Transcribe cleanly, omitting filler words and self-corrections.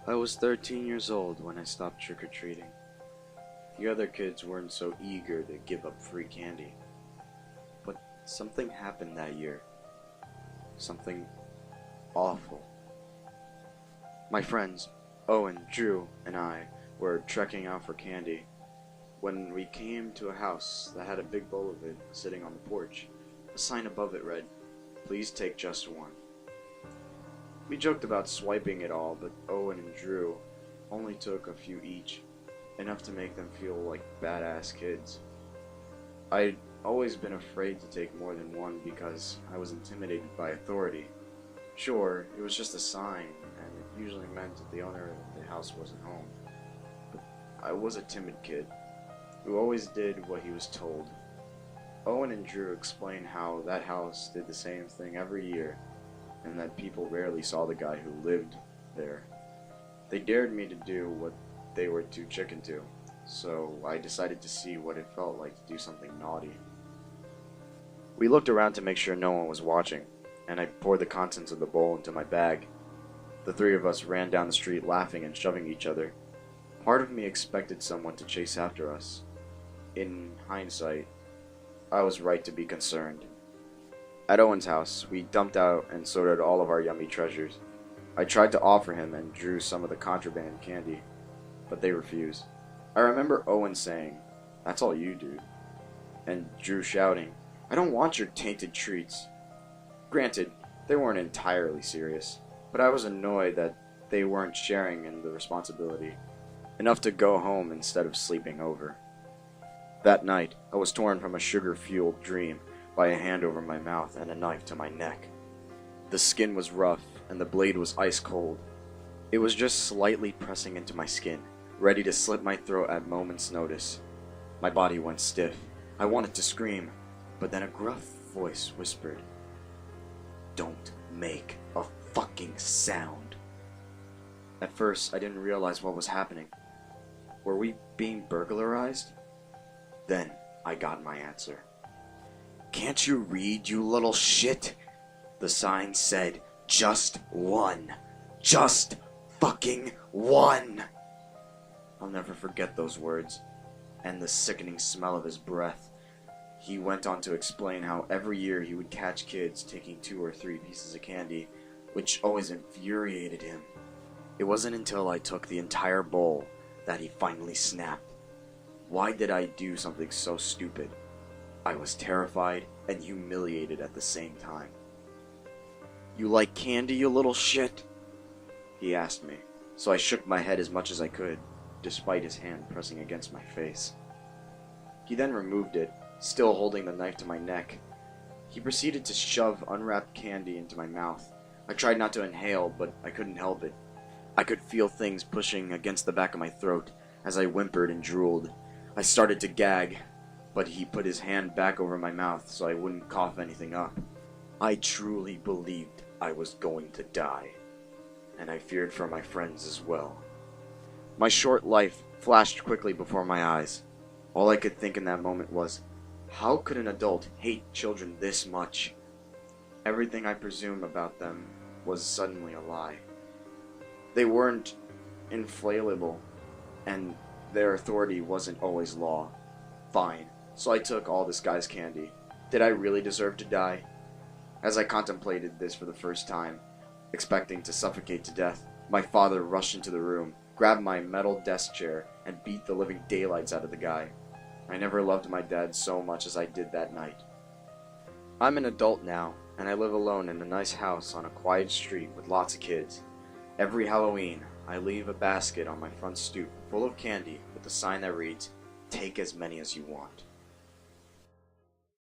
I was 13 years old when I stopped trick-or-treating. The other kids weren't so eager to give up free candy. But something happened that year. Something awful. My friends, Owen, Drew, and I were trekking out for candy when we came to a house that had a big bowl of it sitting on the porch. A sign above it read, "Please take just one." We joked about swiping it all, but Owen and Drew only took a few each, enough to make them feel like badass kids. I'd always been afraid to take more than one because I was intimidated by authority. Sure, it was just a sign, and it usually meant that the owner of the house wasn't home. But I was a timid kid, who always did what he was told. Owen and Drew explained how that house did the same thing every year, and that people rarely saw the guy who lived there. They dared me to do what they were too chicken to, so I decided to see what it felt like to do something naughty. We looked around to make sure no one was watching, and I poured the contents of the bowl into my bag. The three of us ran down the street laughing and shoving each other. Part of me expected someone to chase after us. In hindsight, I was right to be concerned. At Owen's house, we dumped out and sorted all of our yummy treasures. I tried to offer him and Drew some of the contraband candy, but they refused. I remember Owen saying, "That's all you, dude," and Drew shouting, "I don't want your tainted treats." Granted, they weren't entirely serious, but I was annoyed that they weren't sharing in the responsibility, enough to go home instead of sleeping over. That night, I was torn from a sugar-fueled dream by a hand over my mouth and a knife to my neck. The skin was rough, and the blade was ice cold. It was just slightly pressing into my skin, ready to slit my throat at moment's notice. My body went stiff. I wanted to scream, but then a gruff voice whispered, "Don't make a fucking sound." At first, I didn't realize what was happening. Were we being burglarized? Then I got my answer. "Can't you read, you little shit?" The sign said, "Just one. Just fucking one." I'll never forget those words, and the sickening smell of his breath. He went on to explain how every year he would catch kids taking 2 or 3 pieces of candy, which always infuriated him. It wasn't until I took the entire bowl that he finally snapped. Why did I do something so stupid? I was terrified and humiliated at the same time. "You like candy, you little shit?" he asked me, so I shook my head as much as I could, despite his hand pressing against my face. He then removed it, still holding the knife to my neck. He proceeded to shove unwrapped candy into my mouth. I tried not to inhale, but I couldn't help it. I could feel things pushing against the back of my throat as I whimpered and drooled. I started to gag, but he put his hand back over my mouth so I wouldn't cough anything up. I truly believed I was going to die, and I feared for my friends as well. My short life flashed quickly before my eyes. All I could think in that moment was, how could an adult hate children this much? Everything I presumed about them was suddenly a lie. They weren't infallible, and their authority wasn't always law. Fine, so I took all this guy's candy. Did I really deserve to die? As I contemplated this for the first time, expecting to suffocate to death, my father rushed into the room, grabbed my metal desk chair, and beat the living daylights out of the guy. I never loved my dad so much as I did that night. I'm an adult now, and I live alone in a nice house on a quiet street with lots of kids. Every Halloween, I leave a basket on my front stoop full of candy with a sign that reads, "Take as many as you want."